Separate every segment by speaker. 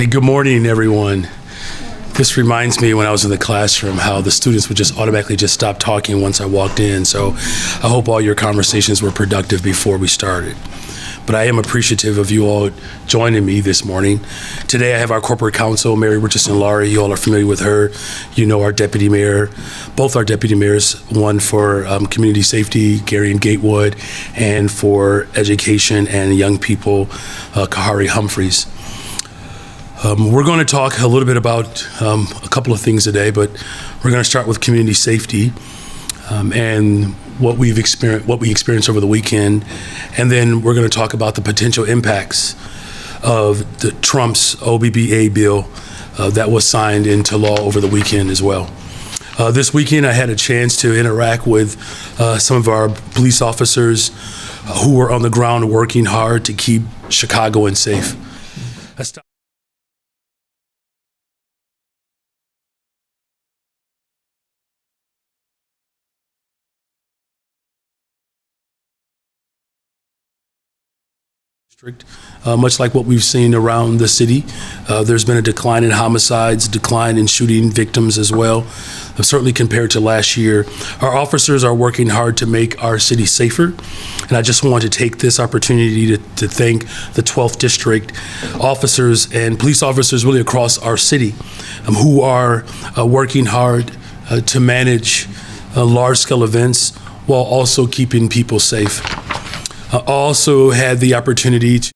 Speaker 1: Hey, good morning, everyone. This reminds me when I was in the classroom how the students would just automatically just stop talking once I walked in. So I hope all your conversations were productive before we started. But I am appreciative of you all joining me this morning. Today I have our corporate counsel, Mary Richardson-Laurie. You all are familiar with her. You know our deputy mayor, both our deputy mayors, one for community safety, Gary and Gatewood, and for education and young people, Kahari Humphreys. We're going to talk a little bit about a couple of things today, but we're going to start with community safety and what we experienced over the weekend, and then we're going to talk about the potential impacts of the Trump's OBBA bill that was signed into law over the weekend as well. This weekend, I had a chance to interact with some of our police officers who were on the ground working hard to keep Chicagoans safe. Much like what we've seen around the city, there's been a decline in homicides, decline in shooting victims as well, certainly compared to last year. Our officers are working hard to make our city safer, and I just want to take this opportunity to thank the 12th District officers and police officers really across our city who are working hard to manage large-scale events while also keeping people safe. I also had the opportunity to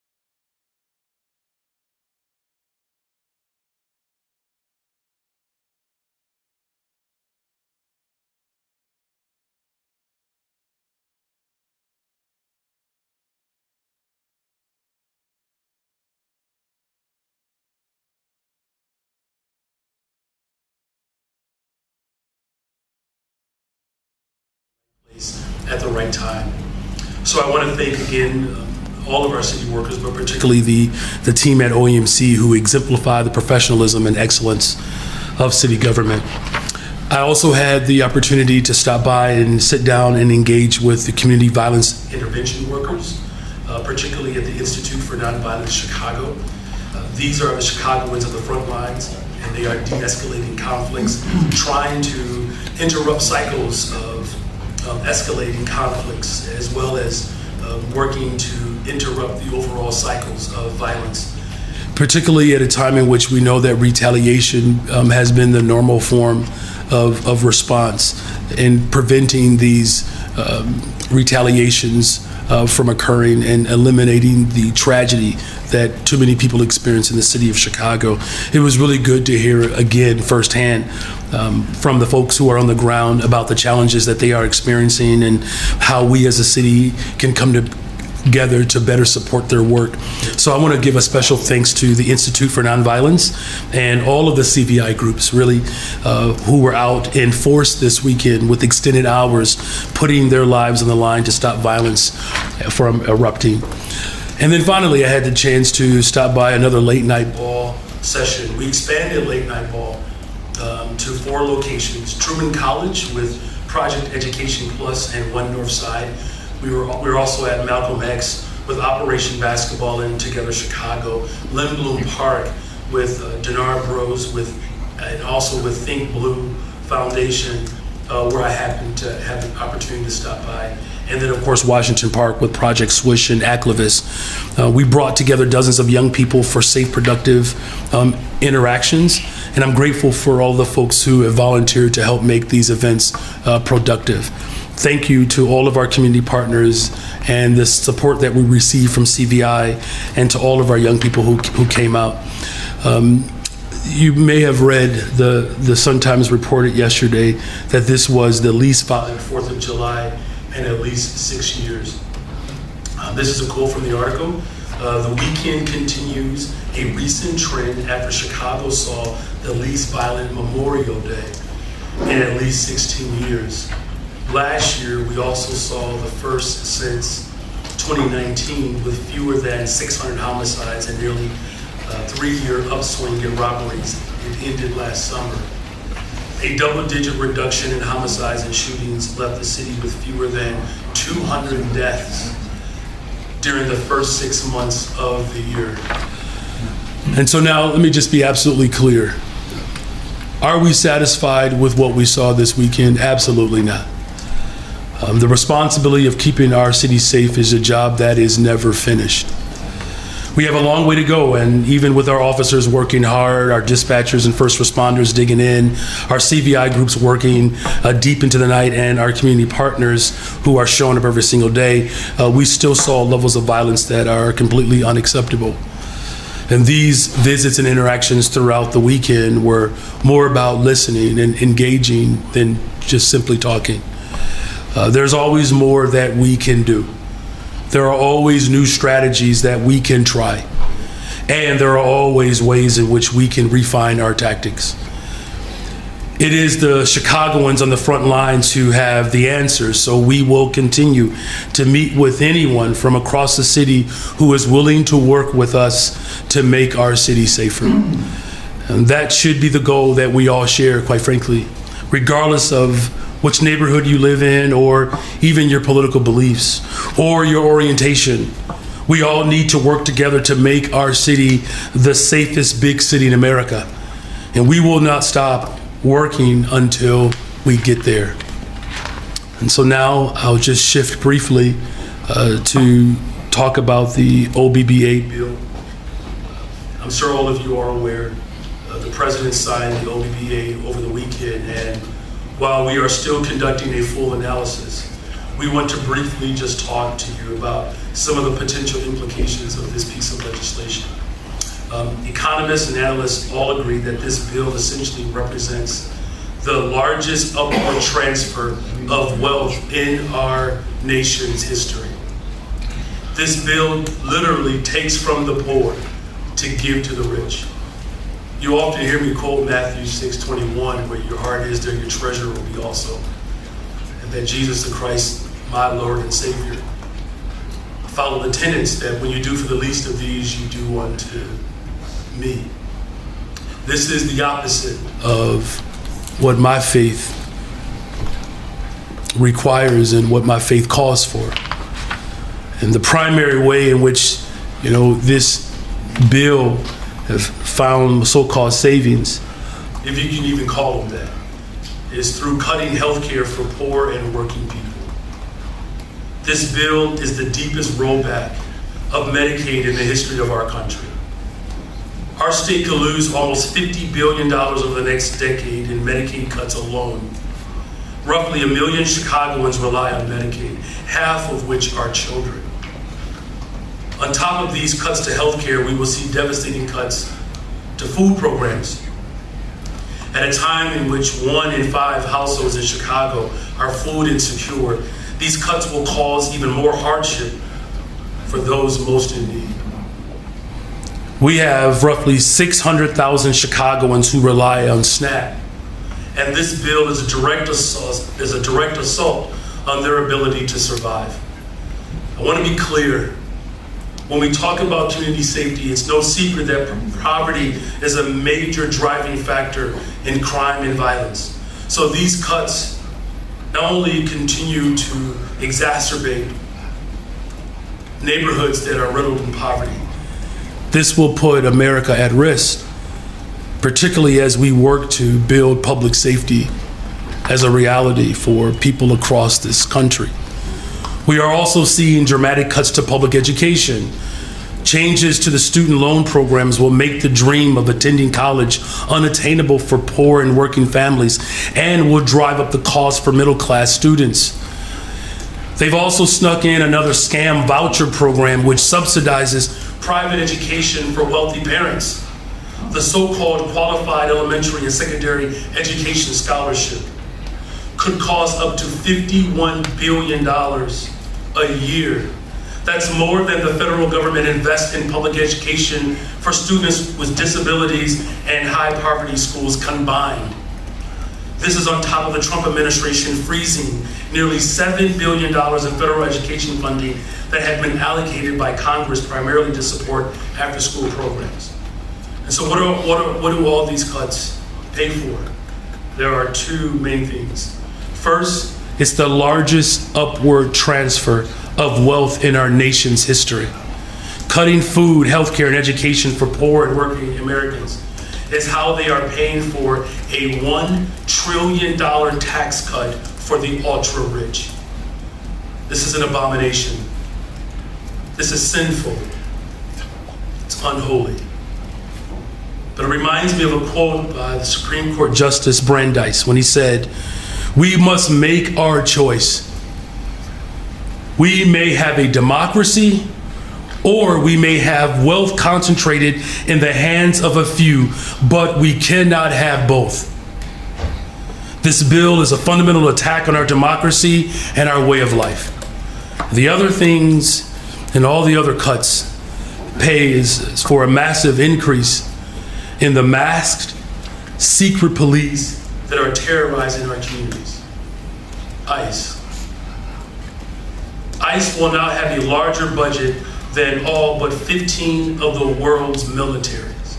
Speaker 1: at the right time. So I want to thank again all of our city workers, but particularly the team at OEMC who exemplify the professionalism and excellence of city government. I also had the opportunity to stop by and sit down and engage with the community violence intervention workers, particularly at the Institute for Nonviolence Chicago. These are the Chicagoans at the front lines, and they are de-escalating conflicts, trying to interrupt cycles of escalating conflicts, as well as working to interrupt the overall cycles of violence, particularly at a time in which we know that retaliation has been the normal form of response in preventing these retaliations from occurring and eliminating the tragedy that too many people experience in the city of Chicago. It was really good to hear again firsthand from the folks who are on the ground about the challenges that they are experiencing and how we as a city can come together to better support their work. So I want to give a special thanks to the Institute for Nonviolence and all of the CVI groups really who were out in force this weekend with extended hours, putting their lives on the line to stop violence from erupting. And then finally, I had the chance to stop by another late night ball session. We expanded late night ball to 4 locations: Truman College with Project Education Plus and One North Side. We were also at Malcolm X with Operation Basketball and Together Chicago, Lindblom Park with Dinar Bros and also with Think Blue Foundation, where I happened to have the opportunity to stop by. And then, of course, Washington Park with Project Swish and Activists. We brought together dozens of young people for safe, productive interactions. And I'm grateful for all the folks who have volunteered to help make these events productive. Thank you to all of our community partners and the support that we received from CVI, and to all of our young people who came out. You may have read the Sun-Times reported yesterday that this was the least violent 4th of July in at least 6 years. This is a quote from the article. The weekend continues a recent trend after Chicago saw the least violent Memorial Day in at least 16 years. Last year, we also saw the first since 2019 with fewer than 600 homicides and nearly a 3-year upswing in robberies. It ended last summer. A double-digit reduction in homicides and shootings left the city with fewer than 200 deaths during the first 6 months of the year. And so now let me just be absolutely clear. Are we satisfied with what we saw this weekend? Absolutely not. The responsibility of keeping our city safe is a job that is never finished. We have a long way to go, and even with our officers working hard, our dispatchers and first responders digging in, our CVI groups working deep into the night, and our community partners who are showing up every single day, we still saw levels of violence that are completely unacceptable. And these visits and interactions throughout the weekend were more about listening and engaging than just simply talking. There's always more that we can do. There are always new strategies that we can try. And there are always ways in which we can refine our tactics. It is the Chicagoans on the front lines who have the answers, so we will continue to meet with anyone from across the city who is willing to work with us to make our city safer. And that should be the goal that we all share, quite frankly, regardless of which neighborhood you live in, or even your political beliefs, or your orientation. We all need to work together to make our city the safest big city in America. And we will not stop working until we get there. And so now I'll just shift briefly to talk about the OBBA bill. I'm sure all of you are aware the president signed the OBBA over the weekend, and while we are still conducting a full analysis, we want to briefly just talk to you about some of the potential implications of this piece of legislation. Economists and analysts all agree that this bill essentially represents the largest upward transfer of wealth in our nation's history. This bill literally takes from the poor to give to the rich. You often hear me quote Matthew 6:21, where your heart is, there your treasure will be also. And that Jesus the Christ, my Lord and Savior, follow the tenets that when you do for the least of these, you do unto me. This is the opposite of what my faith requires and what my faith calls for. And the primary way in which, this bill have found so-called savings, if you can even call them that, is through cutting health care for poor and working people. This bill is the deepest rollback of Medicaid in the history of our country. Our state could lose almost $50 billion over the next decade in Medicaid cuts alone. Roughly 1 million Chicagoans rely on Medicaid, half of which are children. On top of these cuts to health care, we will see devastating cuts to food programs. At a time in which 1 in 5 households in Chicago are food insecure, these cuts will cause even more hardship for those most in need. We have roughly 600,000 Chicagoans who rely on SNAP, and this bill is a direct assault on their ability to survive. I want to be clear. When we talk about community safety, it's no secret that poverty is a major driving factor in crime and violence. So these cuts not only continue to exacerbate neighborhoods that are riddled in poverty, this will put America at risk, particularly as we work to build public safety as a reality for people across this country. We are also seeing dramatic cuts to public education. Changes to the student loan programs will make the dream of attending college unattainable for poor and working families and will drive up the cost for middle-class students. They've also snuck in another scam voucher program which subsidizes private education for wealthy parents. The so-called Qualified Elementary and Secondary Education Scholarship could cost up to $51 billion a year. That's more than the federal government invests in public education for students with disabilities and high poverty schools combined. This is on top of the Trump administration freezing nearly $7 billion in federal education funding that had been allocated by Congress primarily to support after-school programs. And so what do all these cuts pay for? There are two main things. First, it's the largest upward transfer of wealth in our nation's history. cutting food, healthcare, and education for poor and working Americans is how they are paying for a $1 trillion tax cut for the ultra-rich. This is an abomination. This is sinful. It's unholy. But it reminds me of a quote by the Supreme Court Justice Brandeis when he said, "We must make our choice. We may have a democracy, or we may have wealth concentrated in the hands of a few, but we cannot have both." This bill is a fundamental attack on our democracy and our way of life. The other things and all the other cuts pay is for a massive increase in the masked, secret police that are terrorizing our communities. ICE. ICE will now have a larger budget than all but 15 of the world's militaries.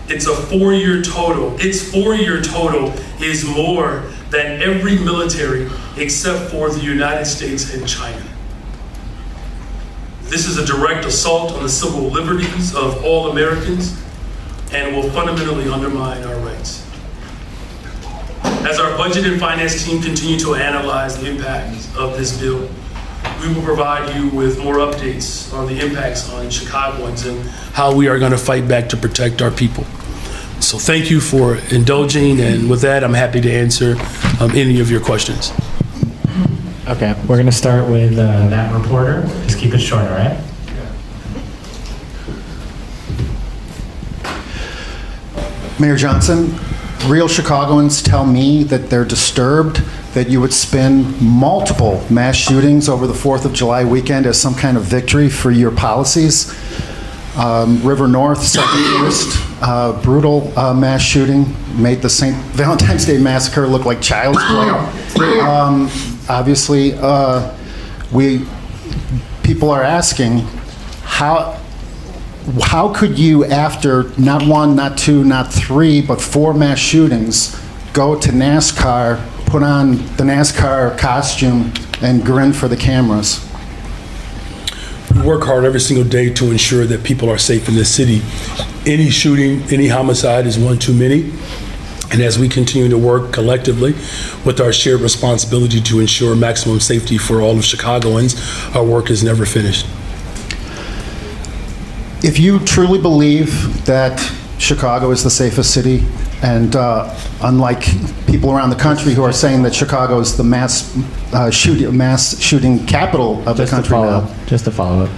Speaker 1: It's a 4-year total. Its 4-year total is more than every military except for the United States and China. This is a direct assault on the civil liberties of all Americans and will fundamentally undermine our rights. As our budget and finance team continue to analyze the impacts of this bill, we will provide you with more updates on the impacts on Chicagoans and how we are going to fight back to protect our people. So thank you for indulging, and with that, I'm happy to answer any of your questions.
Speaker 2: Okay, we're going to start with that reporter. Just keep it short, all right?
Speaker 3: Mayor Johnson, real Chicagoans tell me that they're disturbed that you would spin multiple mass shootings over the 4th of July weekend as some kind of victory for your policies. River North, 71st, brutal mass shooting, made the St. Valentine's Day Massacre look like child's play. Obviously, people are asking, how could you, after not 1, not 2, not 3, but 4 mass shootings, go to NASCAR, put on the NASCAR costume, and grin for the cameras?
Speaker 1: We work hard every single day to ensure that people are safe in this city. Any shooting, any homicide is one too many. And as we continue to work collectively with our shared responsibility to ensure maximum safety for all of Chicagoans, our work is never finished.
Speaker 3: If you truly believe that Chicago is the safest city, and unlike people around the country who are saying that Chicago is the mass shooting capital of the country now,
Speaker 2: just to follow up.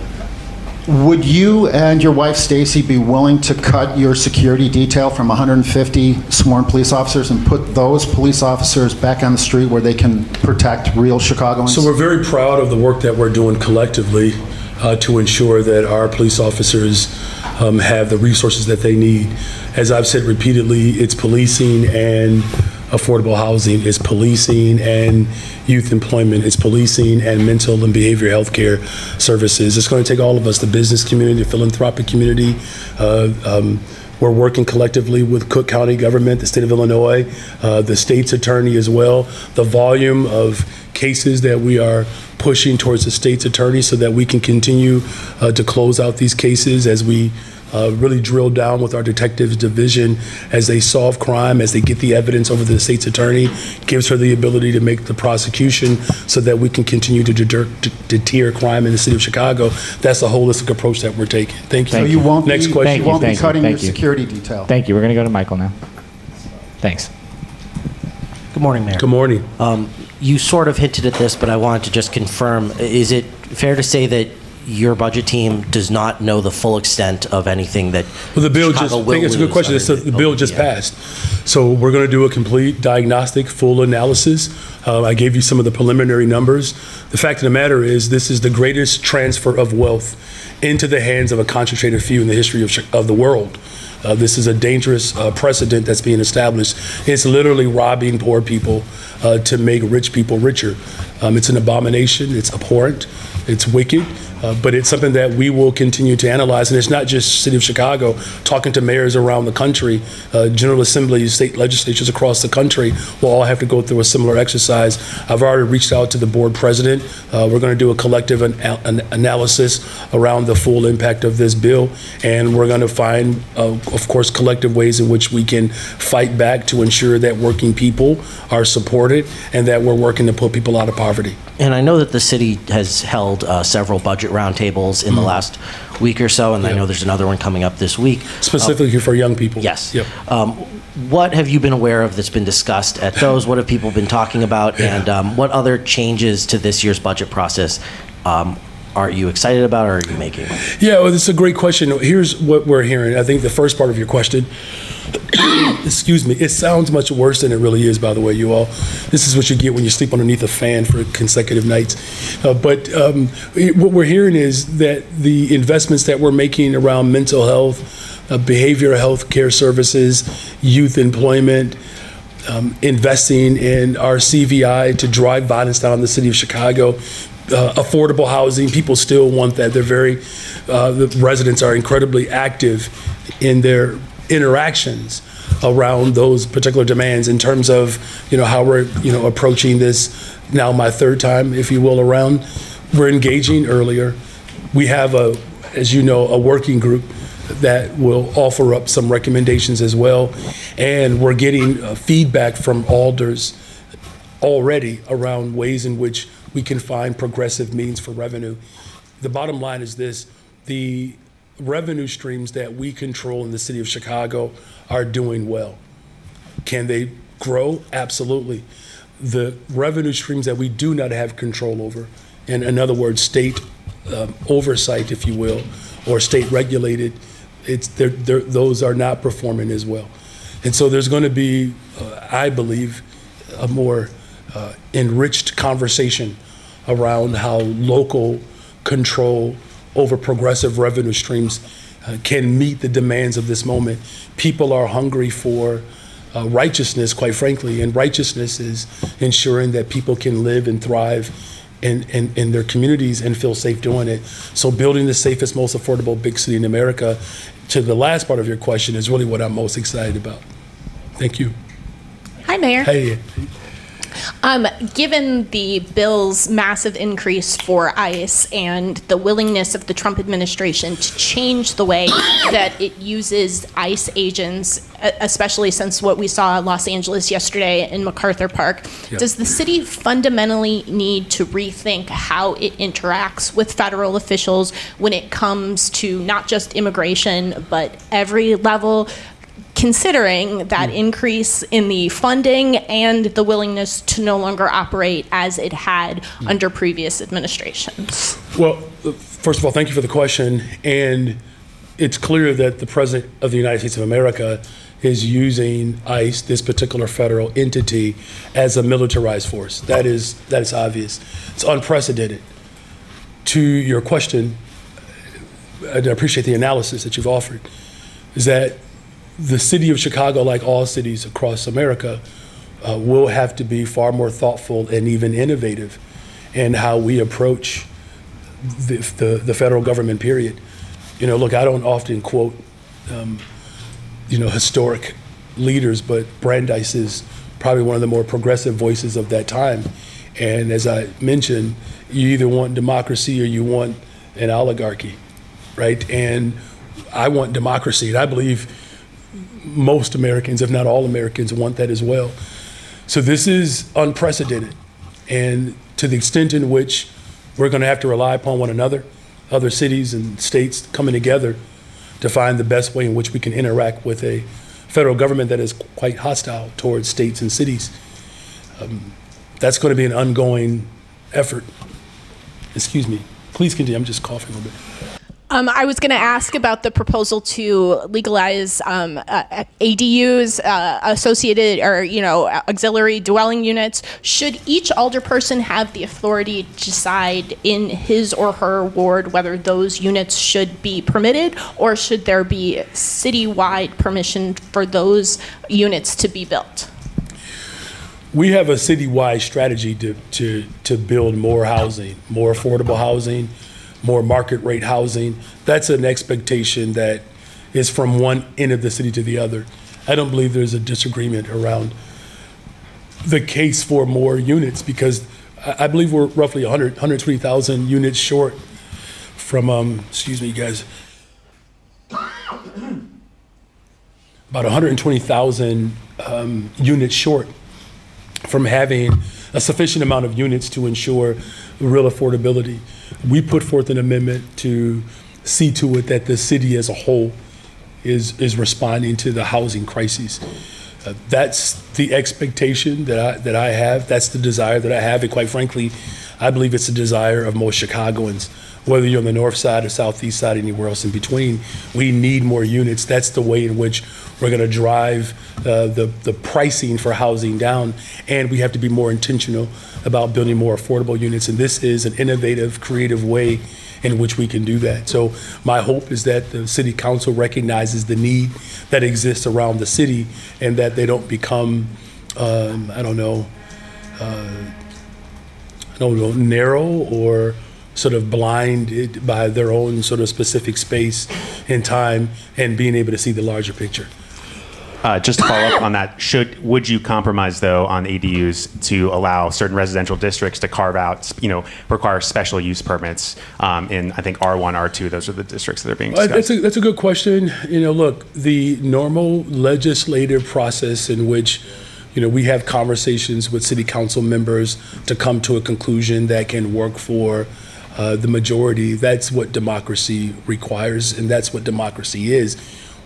Speaker 3: Would you and your wife Stacy be willing to cut your security detail from 150 sworn police officers and put those police officers back on the street where they can protect real Chicagoans?
Speaker 1: So we're very proud of the work that we're doing collectively to ensure that our police officers have the resources that they need. As I've said repeatedly, it's policing and affordable housing, it's policing and youth employment, it's policing and mental and behavioral health care services. It's going to take all of us, the business community, the philanthropic community. We're working collectively with Cook County government, the state of Illinois, the state's attorney as well. The volume of cases that we are pushing towards the state's attorney so that we can continue to close out these cases as we really drill down with our detectives division as they solve crime, as they get the evidence over to the state's attorney, gives her the ability to make the prosecution so that we can continue to deter crime in the city of Chicago. That's a holistic approach that we're taking. Thank you.
Speaker 3: So you won't
Speaker 1: Next
Speaker 3: be,
Speaker 1: question.
Speaker 3: you won't be cutting your
Speaker 2: Thank you.
Speaker 3: security detail?
Speaker 2: Thank you. We're going to go to Michael now. Thanks.
Speaker 4: Good morning, Mayor.
Speaker 1: Good morning.
Speaker 4: You sort of hinted at this, but I wanted to just confirm. Is it fair to say that your budget team does not know the full extent of anything that
Speaker 1: Well, the bill
Speaker 4: Chicago
Speaker 1: I
Speaker 4: will
Speaker 1: think it's a good
Speaker 4: lose
Speaker 1: question.
Speaker 4: under
Speaker 1: The bill just
Speaker 4: OPM?
Speaker 1: passed. So we're going to do a complete diagnostic, full analysis. I gave you some of the preliminary numbers. The fact of the matter is this is the greatest transfer of wealth into the hands of a concentrated few in the history of the world. This is a dangerous precedent that's being established. It's literally robbing poor people to make rich people richer. It's an abomination. It's abhorrent. It's wicked. But it's something that we will continue to analyze, and it's not just City of Chicago. Talking to mayors around the country, General Assemblies, state legislatures across the country will all have to go through a similar exercise. I've already reached out to the board president. We're going to do a collective analysis around the full impact of this bill, and we're going to find, of course, collective ways in which we can fight back to ensure that working people are supported and that we're working to put people out of poverty.
Speaker 4: And I know that the city has held several budget roundtables in the last week or so, and I know there's another one coming up this week.
Speaker 1: Specifically for young people.
Speaker 4: Yes.
Speaker 1: Yep.
Speaker 4: What have you been aware of that's been discussed at those? What have people been talking about? And what other changes to this year's budget process are you excited about or are you making?
Speaker 1: Yeah, well, it's a great question. Here's what we're hearing. I think the first part of your question, excuse me, it sounds much worse than it really is, by the way, you all. This is what you get when you sleep underneath a fan for consecutive nights. But what we're hearing is that the investments that we're making around mental health, behavioral health care services, youth employment, investing in our CVI to drive violence down in the city of Chicago, affordable housing, people still want that. The residents are incredibly active in their interactions around those particular demands in terms of, how we're, approaching this now my third time, if you will, around. We're engaging earlier. We have as you know, a working group that will offer up some recommendations as well. And we're getting feedback from alders already around ways in which we can find progressive means for revenue. The bottom line is this: the revenue streams that we control in the city of Chicago are doing well. Can they grow? Absolutely. The revenue streams that we do not have control over, and in other words, state oversight, if you will, or state regulated, those are not performing as well. And so there's going to be, I believe, a more enriched conversation around how local control over progressive revenue streams can meet the demands of this moment. People are hungry for righteousness, quite frankly, and righteousness is ensuring that people can live and thrive in their communities and feel safe doing it. So building the safest, most affordable big city in America, to the last part of your question, is really what I'm most excited about. Thank you.
Speaker 5: Hi, Mayor.
Speaker 1: Hey.
Speaker 5: Given the bill's massive increase for ICE and the willingness of the Trump administration to change the way that it uses ICE agents, especially since what we saw in Los Angeles yesterday in MacArthur Park, does the city fundamentally need to rethink how it interacts with federal officials when it comes to not just immigration, but every level, considering that increase in the funding and the willingness to no longer operate as it had under previous administrations?
Speaker 1: Well, first of all, thank you for the question. And it's clear that the President of the United States of America is using ICE, this particular federal entity, as a militarized force. That is obvious. It's unprecedented. To your question, and I appreciate the analysis that you've offered, is that the city of Chicago, like all cities across America, will have to be far more thoughtful and even innovative in how we approach the federal government, period. Look, I don't often quote, historic leaders, but Brandeis is probably one of the more progressive voices of that time. And as I mentioned, you either want democracy or you want an oligarchy, right? And I want democracy, and I believe most Americans, if not all Americans, want that as well. So this is unprecedented. And to the extent in which we're going to have to rely upon one another, other cities and states coming together to find the best way in which we can interact with a federal government that is quite hostile towards states and cities, that's going to be an ongoing effort. Excuse me. Please continue. I'm just coughing a little bit.
Speaker 5: I was going to ask about the proposal to legalize ADUs, associated or auxiliary dwelling units. Should each alderperson have the authority to decide in his or her ward whether those units should be permitted, or should there be citywide permission for those units to be built?
Speaker 1: We have a citywide strategy to build more housing, more affordable housing, more market rate housing. That's an expectation that is from one end of the city to the other. I don't believe there's a disagreement around the case for more units, because I believe we're roughly 120,000 units short from, excuse me, guys, about 120,000 units short from having a sufficient amount of units to ensure real affordability. We put forth an amendment to see to it that the city as a whole is responding to the housing crises. That's the expectation that I have. That's the desire that I have. And quite frankly, I believe it's the desire of most Chicagoans, whether you're on the north side or southeast side, anywhere else in between. We need more units. That's the way in which we're going to drive the pricing for housing down. And we have to be more intentional about building more affordable units. And this is an innovative, creative way in which we can do that. So my hope is that the city council recognizes the need that exists around the city, and that they don't become, narrow or sort of blinded by their own sort of specific space and time, and being able to see the larger picture.
Speaker 6: Just to follow up on that, would you compromise though on ADUs to allow certain residential districts to carve out, require special use permits in, I think, R1, R2? Those are the districts that are being discussed.
Speaker 1: That's a good question. Look, the normal legislative process in which we have conversations with city council members to come to a conclusion that can work for the majority. That's what democracy requires, and that's what democracy is.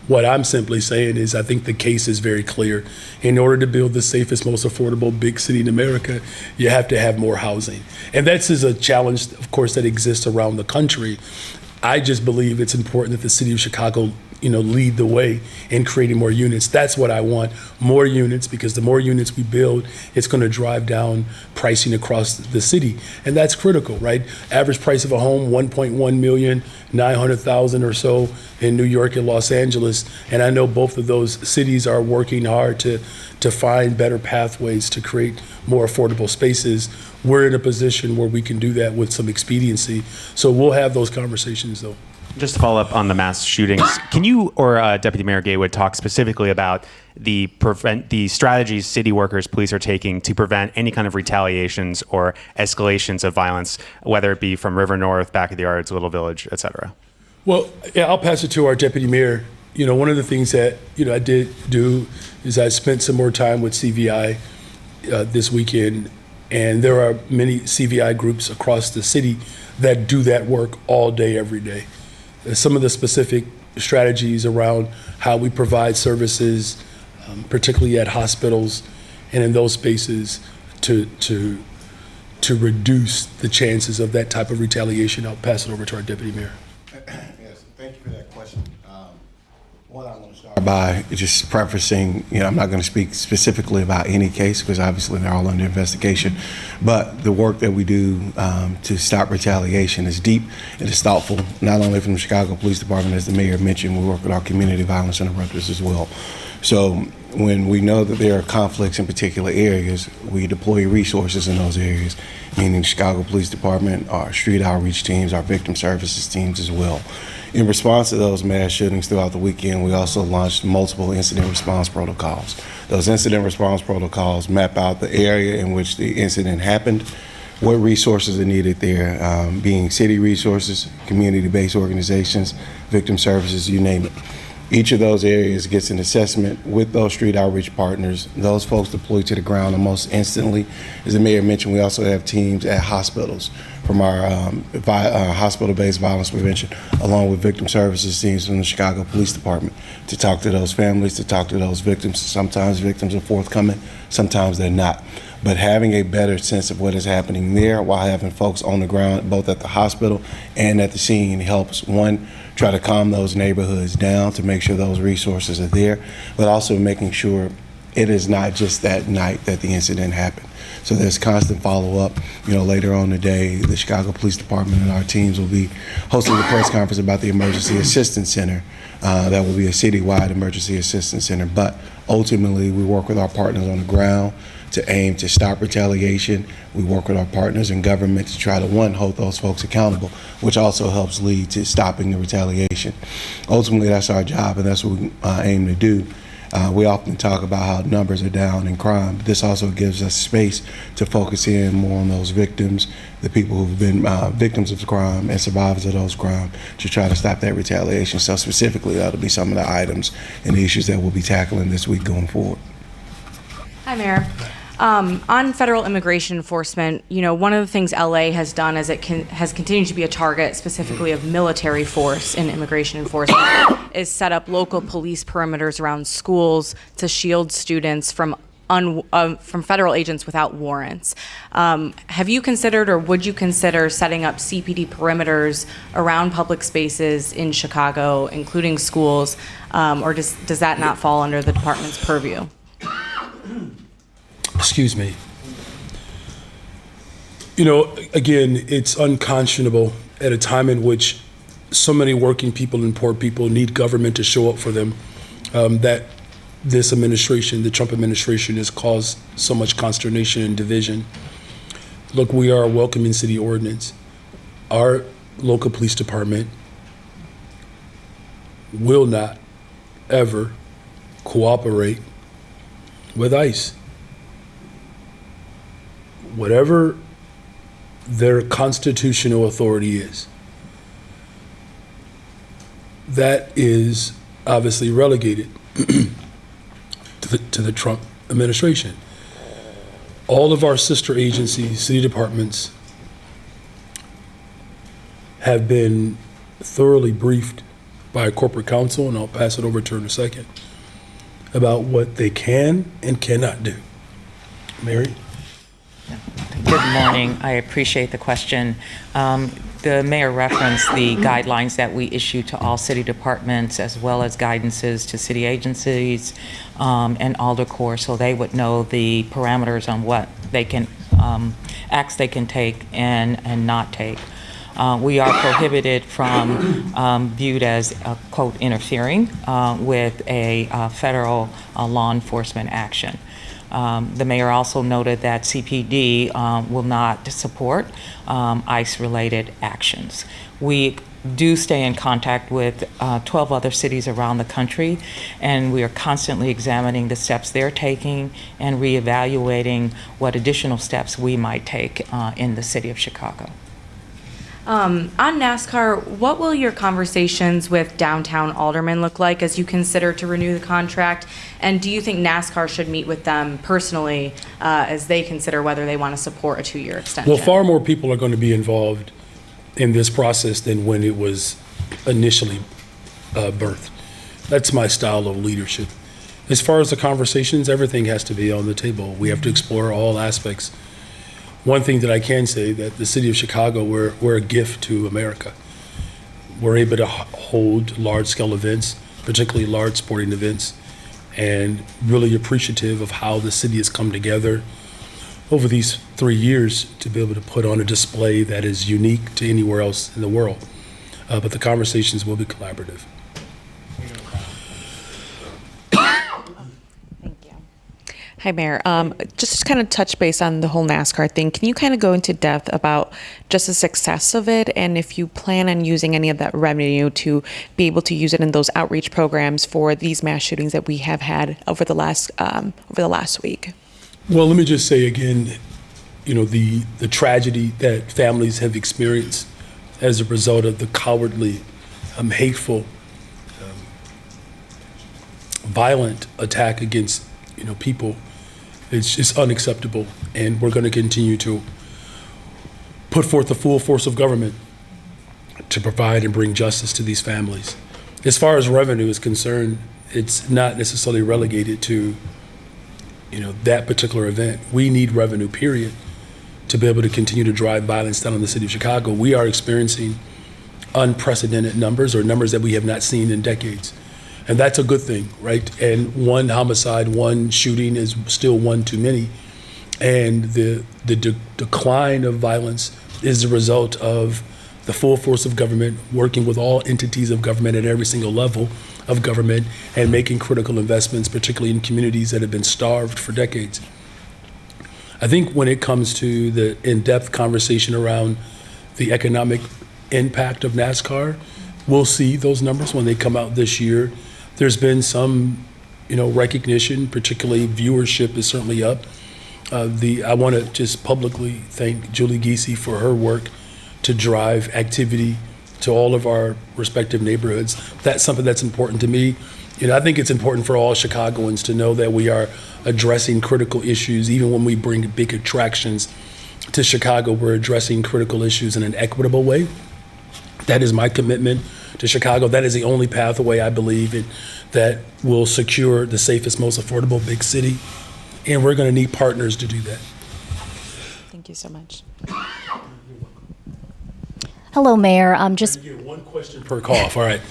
Speaker 1: What I'm simply saying is I think the case is very clear. In order to build the safest, most affordable big city in America, you have to have more housing. And that's a challenge, of course, that exists around the country. I just believe it's important that the city of Chicago lead the way in creating more units. That's what I want, more units, because the more units we build, it's going to drive down pricing across the city. And that's critical, right? Average price of a home, $1.1 million, 900,000 or so in New York and Los Angeles. And I know both of those cities are working hard to find better pathways to create more affordable spaces. We're in a position where we can do that with some expediency. So we'll have those conversations, though.
Speaker 6: Just to follow up on the mass shootings, can you or Deputy Mayor Gatewood talk specifically about the strategies city workers, police are taking to prevent any kind of retaliations or escalations of violence, whether it be from River North, Back of the Yards, Little Village, et cetera?
Speaker 1: Well, yeah, I'll pass it to our Deputy Mayor. One of the things that I did do is I spent some more time with CVI this weekend, and there are many CVI groups across the city that do that work all day, every day. Some of the specific strategies around how we provide services, particularly at hospitals and in those spaces, to reduce the chances of that type of retaliation. I'll pass it over to our Deputy Mayor.
Speaker 7: Yes, thank you for that question. What I want to start by just prefacing, I'm not going to speak specifically about any case because obviously they're all under investigation, but the work that we do to stop retaliation is deep and it's thoughtful, not only from the Chicago Police Department, as the mayor mentioned, we work with our community violence interrupters as well. So when we know that there are conflicts in particular areas, we deploy resources in those areas, meaning the Chicago Police Department, our street outreach teams, our victim services teams as well. In response to those mass shootings throughout the weekend, we also launched multiple incident response protocols. Those incident response protocols map out the area in which the incident happened, what resources are needed there, being city resources, community-based organizations, victim services, you name it. Each of those areas gets an assessment with those street outreach partners. Those folks deploy to the ground almost instantly. As the mayor mentioned, we also have teams at hospitals from our hospital-based violence prevention, along with victim services teams from the Chicago Police Department, to talk to those families, to talk to those victims. Sometimes victims are forthcoming, sometimes they're not. But having a better sense of what is happening there while having folks on the ground, both at the hospital and at the scene, helps, one, try to calm those neighborhoods down to make sure those resources are there, but also making sure it is not just that night that the incident happened. So there's constant follow-up. Later on today, the Chicago Police Department and our teams will be hosting a press conference about the Emergency Assistance Center. That will be a citywide emergency assistance center. But ultimately, we work with our partners on the ground to aim to stop retaliation. We work with our partners in government to try to, one, hold those folks accountable, which also helps lead to stopping the retaliation. Ultimately, that's our job, and that's what we aim to do. We often talk about how numbers are down in crime, but this also gives us space to focus in more on those victims, the people who've been victims of crime and survivors of those crimes, to try to stop that retaliation. So specifically, that'll be some of the items and the issues that we'll be tackling this week going forward.
Speaker 8: Hi, Mayor. On federal immigration enforcement, one of the things LA has done is has continued to be a target specifically of military force in immigration enforcement, is set up local police perimeters around schools to shield students from federal agents without warrants. Have you considered, or would you consider, setting up CPD perimeters around public spaces in Chicago, including schools, or does that not fall under the department's purview?
Speaker 1: Excuse me. Again, it's unconscionable at a time in which so many working people and poor people need government to show up for them, that this administration, the Trump administration, has caused so much consternation and division. Look, we are a welcoming city ordinance. Our local police department will not ever cooperate with ICE. Whatever their constitutional authority is, that is obviously relegated to the Trump administration. All of our sister agencies, city departments, have been thoroughly briefed by a corporate counsel, and I'll pass it over to her in a second, about what they can and cannot do. Mary?
Speaker 9: Good morning. I appreciate the question. The mayor referenced the guidelines that we issue to all city departments, as well as guidances to city agencies and AlderCorps, so they would know the parameters on what they can, acts they can take and not take. We are prohibited from viewed as, quote, interfering with a federal law enforcement action. The mayor also noted that CPD will not support ICE-related actions. We do stay in contact with 12 other cities around the country, and we are constantly examining the steps they're taking and reevaluating what additional steps we might take in the city of Chicago.
Speaker 8: On NASCAR, what will your conversations with downtown aldermen look like as you consider to renew the contract? And do you think NASCAR should meet with them personally as they consider whether they want to support a 2-year extension?
Speaker 1: Well, far more people are going to be involved in this process than when it was initially birthed. That's my style of leadership. As far as the conversations, everything has to be on the table. We have to explore all aspects. One thing that I can say, that the city of Chicago, we're a gift to America. We're able to hold large-scale events, particularly large sporting events, and really appreciative of how the city has come together over these 3 years to be able to put on a display that is unique to anywhere else in the world. But the conversations will be collaborative.
Speaker 10: Hi, Mayor. Just to kind of touch base on the whole NASCAR thing, can you kind of go into depth about just the success of it, and if you plan on using any of that revenue to be able to use it in those outreach programs for these mass shootings that we have had over the last week?
Speaker 1: Well, let me just say again, the tragedy that families have experienced as a result of the cowardly, hateful, violent attack against people. It's just unacceptable, and we're going to continue to put forth the full force of government to provide and bring justice to these families. As far as revenue is concerned, it's not necessarily relegated to that particular event. We need revenue, period, to be able to continue to drive violence down in the city of Chicago. We are experiencing unprecedented numbers, or numbers that we have not seen in decades. And that's a good thing, right? And one homicide, one shooting is still one too many. And the decline of violence is the result of the full force of government working with all entities of government at every single level of government and making critical investments, particularly in communities that have been starved for decades. I think when it comes to the in-depth conversation around the economic impact of NASCAR, we'll see those numbers when they come out this year. There's been some, recognition, particularly viewership is certainly up. I want to just publicly thank Julie Giese for her work to drive activity to all of our respective neighborhoods. That's something that's important to me. I think it's important for all Chicagoans to know that we are addressing critical issues. Even when we bring big attractions to Chicago, we're addressing critical issues in an equitable way. That is my commitment to Chicago. That is the only pathway I believe in that will secure the safest, most affordable big city. And we're going to need partners to do that.
Speaker 10: Thank you so much.
Speaker 11: Hello, Mayor. Just
Speaker 1: You get one question per cough. All right.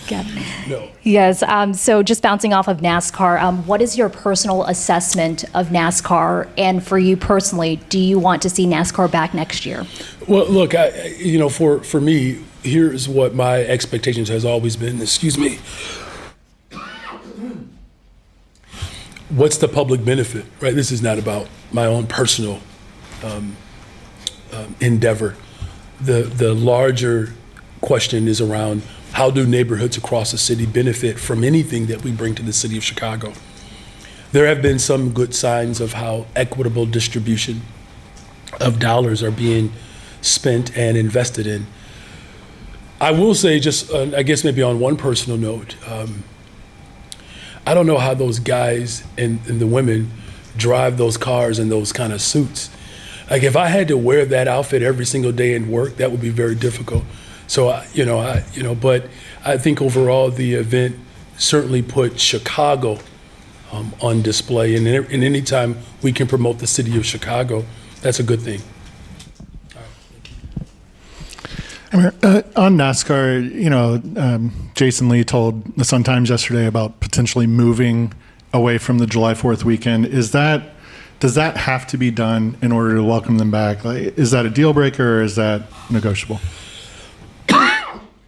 Speaker 1: No.
Speaker 11: yes. So just bouncing off of NASCAR, what is your personal assessment of NASCAR? And for you personally, do you want to see NASCAR back next year?
Speaker 1: Well, look, for me, here's what my expectations has always been. Excuse me. What's the public benefit, right? This is not about my own personal endeavor. The larger question is around how do neighborhoods across the city benefit from anything that we bring to the city of Chicago? There have been some good signs of how equitable distribution of dollars are being spent and invested in. I will say just, I guess maybe on one personal note, I don't know how those guys and the women drive those cars in those kind of suits. Like if I had to wear that outfit every single day in work, that would be very difficult. So, but I think overall the event certainly put Chicago on display. And any time we can promote the city of Chicago, that's a good thing.
Speaker 12: On NASCAR, Jason Lee told the Sun-Times yesterday about potentially moving away from the July 4th weekend. Does that have to be done in order to welcome them back? Like, is that a deal breaker or is that negotiable?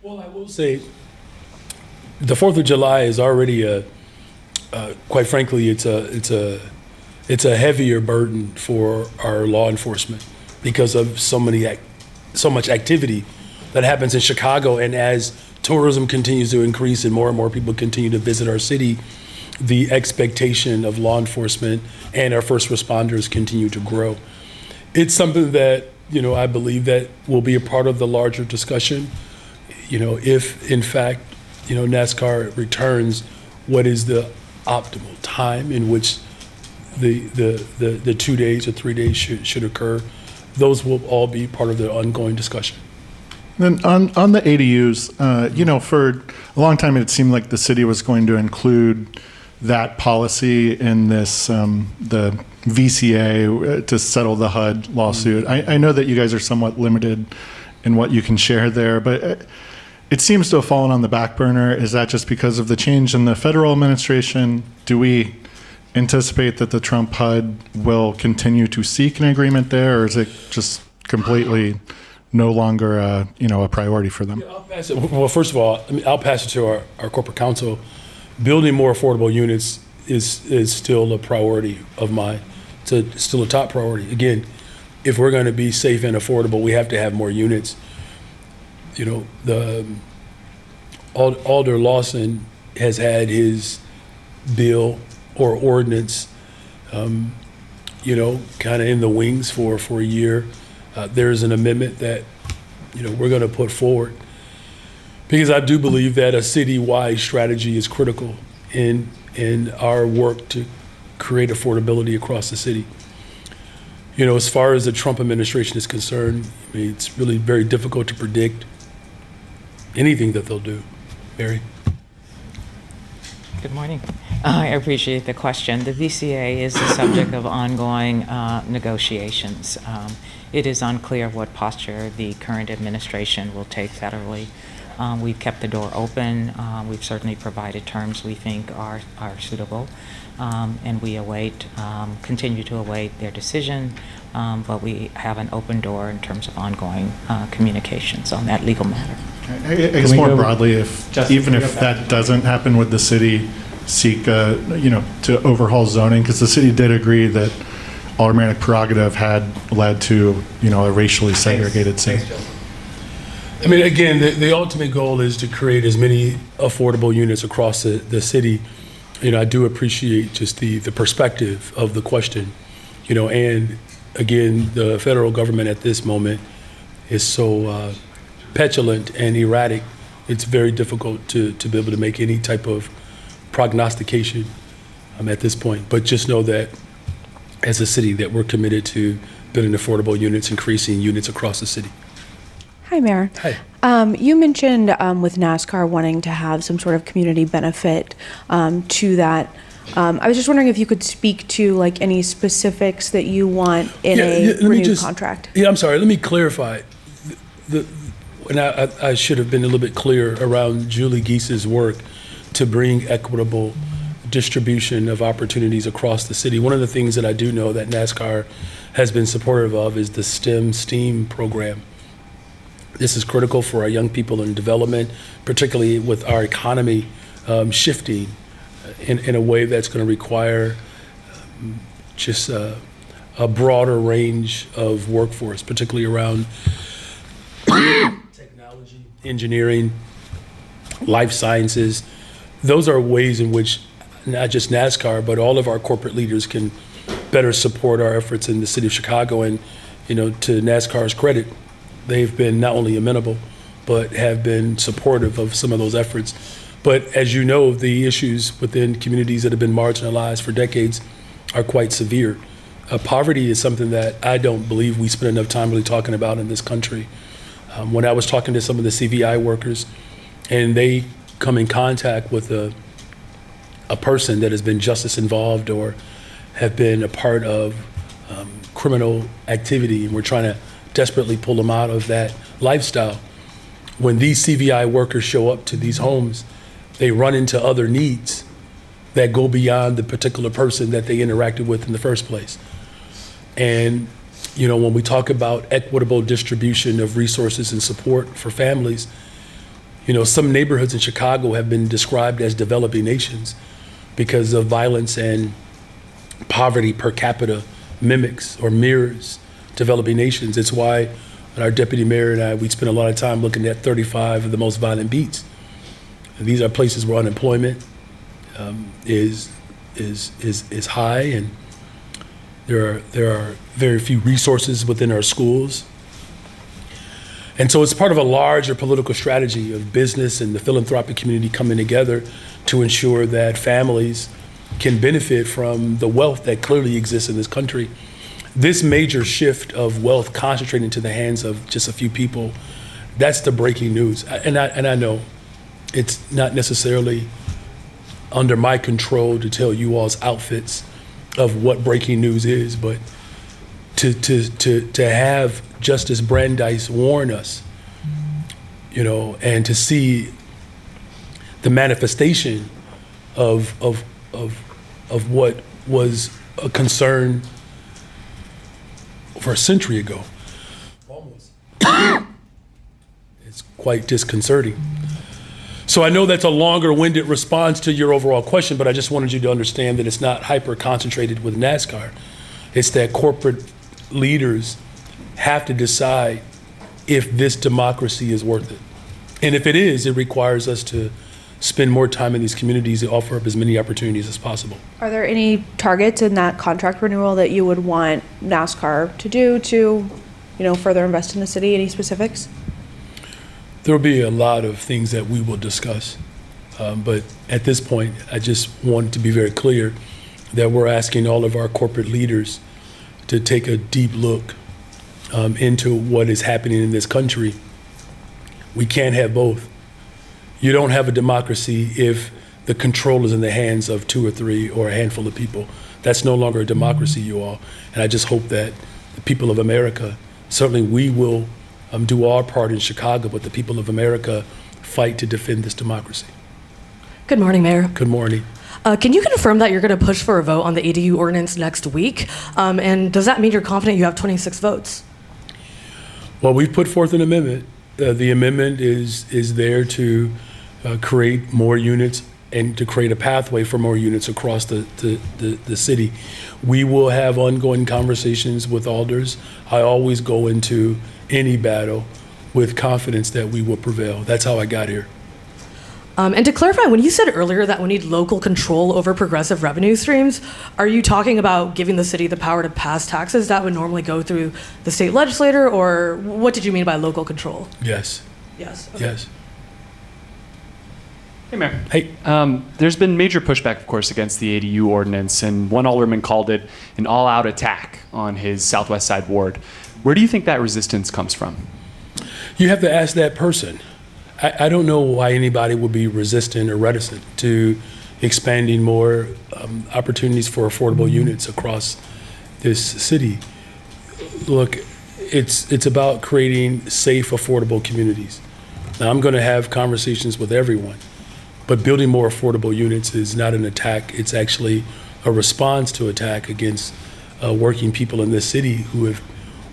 Speaker 1: Well, I will say the 4th of July is already quite frankly, it's a heavier burden for our law enforcement because of so much activity that happens in Chicago. And as tourism continues to increase and more people continue to visit our city, the expectation of law enforcement and our first responders continue to grow. It's something that, I believe that will be a part of the larger discussion. If in fact, NASCAR returns, what is the optimal time in which the 2 days or 3 days should occur? Those will all be part of the ongoing discussion.
Speaker 12: Then on the ADUs, for a long time it seemed like the city was going to include that policy in this, the VCA to settle the HUD lawsuit. I know that you guys are somewhat limited in what you can share there, but it seems to have fallen on the back burner. Is that just because of the change in the federal administration? Do we anticipate that the Trump HUD will continue to seek an agreement there, or is it just completely no longer a priority for them?
Speaker 1: I'll pass it. Well, first of all, I'll pass it to our corporate counsel. Building more affordable units is still a priority of mine. It's still a top priority. Again, if we're going to be safe and affordable, we have to have more units. Alder Lawson has had his bill or ordinance, kind of in the wings for a year. There's an amendment that, we're going to put forward because I do believe that a citywide strategy is critical in our work to create affordability across the city. As far as the Trump administration is concerned, it's really very difficult to predict anything that they'll do. Mary?
Speaker 9: Good morning. I appreciate the question. The VCA is the subject of ongoing negotiations. It is unclear what posture the current administration will take federally. We've kept the door open. We've certainly provided terms we think are suitable, and we continue to await their decision, but we have an open door in terms of ongoing communications on that legal matter.
Speaker 12: I guess more broadly, even if that doesn't happen, would the city seek, to overhaul zoning? Because the city did agree that aldermanic prerogative had led to, a racially segregated city.
Speaker 1: I mean, again, the ultimate goal is to create as many affordable units across the city. I do appreciate just the perspective of the question, and again, the federal government at this moment is so petulant and erratic. It's very difficult to be able to make any type of prognostication at this point. But just know that as a city that we're committed to building affordable units, increasing units across the city.
Speaker 13: Hi, Mayor.
Speaker 1: Hi.
Speaker 13: You mentioned with NASCAR wanting to have some sort of community benefit to that. I was just wondering if you could speak to any specifics that you want in a renewed contract.
Speaker 1: Yeah, I'm sorry. Let me clarify. And I should have been a little bit clearer around Julie Geese's work to bring equitable distribution of opportunities across the city. One of the things that I do know that NASCAR has been supportive of is the STEAM program. This is critical for our young people in development, particularly with our economy shifting in a way that's going to require just a broader range of workforce, particularly around technology, engineering, life sciences. Those are ways in which not just NASCAR, but all of our corporate leaders can better support our efforts in the city of Chicago. And, to NASCAR's credit, they've been not only amenable, but have been supportive of some of those efforts. But as you know, the issues within communities that have been marginalized for decades are quite severe. Poverty is something that I don't believe we spend enough time really talking about in this country. When I was talking to some of the CVI workers, and they come in contact with a person that has been justice involved or have been a part of criminal activity, and we're trying to desperately pull them out of that lifestyle. When these CVI workers show up to these homes, they run into other needs that go beyond the particular person that they interacted with in the first place. And, when we talk about equitable distribution of resources and support for families, some neighborhoods in Chicago have been described as developing nations because of violence and poverty per capita mimics or mirrors developing nations. It's why our deputy mayor and I, we spend a lot of time looking at 35 of the most violent beats. And these are places where unemployment is high, and there are very few resources within our schools. And so it's part of a larger political strategy of business and the philanthropic community coming together to ensure that families can benefit from the wealth that clearly exists in this country. This major shift of wealth concentrating to the hands of just a few people, that's the breaking news. And I know it's not necessarily under my control to tell you all's outfits of what breaking news is, but to have Justice Brandeis warn us, and to see the manifestation of what was a concern for a century ago, almost. It's quite disconcerting. So I know that's a longer-winded response to your overall question, but I just wanted you to understand that it's not hyper-concentrated with NASCAR. It's that corporate leaders have to decide if this democracy is worth it. And if it is, it requires us to spend more time in these communities to offer up as many opportunities as possible.
Speaker 13: Are there any targets in that contract renewal that you would want NASCAR to do to, further invest in the city? Any specifics?
Speaker 1: There will be a lot of things that we will discuss. But at this point, I just want to be very clear that we're asking all of our corporate leaders to take a deep look into what is happening in this country. We can't have both. You don't have a democracy if the control is in the hands of 2 or 3 or a handful of people. That's no longer a democracy, you all. And I just hope that the people of America, certainly we will do our part in Chicago, but the people of America fight to defend this democracy.
Speaker 14: Good morning, Mayor.
Speaker 1: Good morning.
Speaker 14: Can you confirm that you're going to push for a vote on the ADU ordinance next week? And does that mean you're confident you have 26 votes?
Speaker 1: Well, we've put forth an amendment. The amendment is there to create more units and to create a pathway for more units across the city. We will have ongoing conversations with alders. I always go into any battle with confidence that we will prevail. That's how I got here.
Speaker 14: And to clarify, when you said earlier that we need local control over progressive revenue streams, are you talking about giving the city the power to pass taxes that would normally go through the state legislator, or what did you mean by local control?
Speaker 1: Yes.
Speaker 14: Yes. Okay.
Speaker 1: Yes.
Speaker 15: Hey, Mayor.
Speaker 1: Hey.
Speaker 15: There's been major pushback, of course, against the ADU ordinance, and one alderman called it an all-out attack on his Southwest Side ward. Where do you think that resistance comes from?
Speaker 1: You have to ask that person. I don't know why anybody would be resistant or reticent to expanding more opportunities for affordable units across this city. Look, it's about creating safe, affordable communities. Now, I'm going to have conversations with everyone, but building more affordable units is not an attack. It's actually a response to attack against working people in this city who have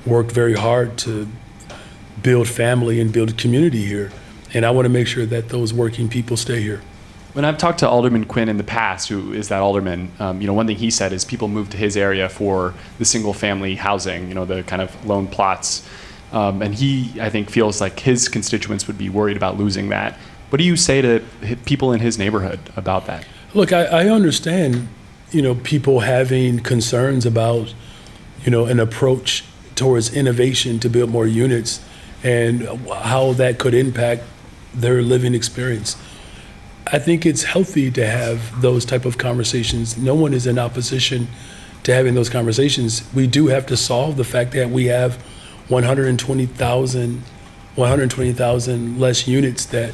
Speaker 1: worked very hard to build family and build community here. And I want to make sure that those working people stay here.
Speaker 15: When I've talked to Alderman Quinn in the past, who is that alderman, one thing he said is people move to his area for the single-family housing, the kind of lone plots. And he, I think, feels like his constituents would be worried about losing that. What do you say to people in his neighborhood about that?
Speaker 1: Look, I understand, people having concerns about, an approach towards innovation to build more units and how that could impact their living experience. I think it's healthy to have those type of conversations. No one is in opposition to having those conversations. We do have to solve the fact that we have 120,000 less units that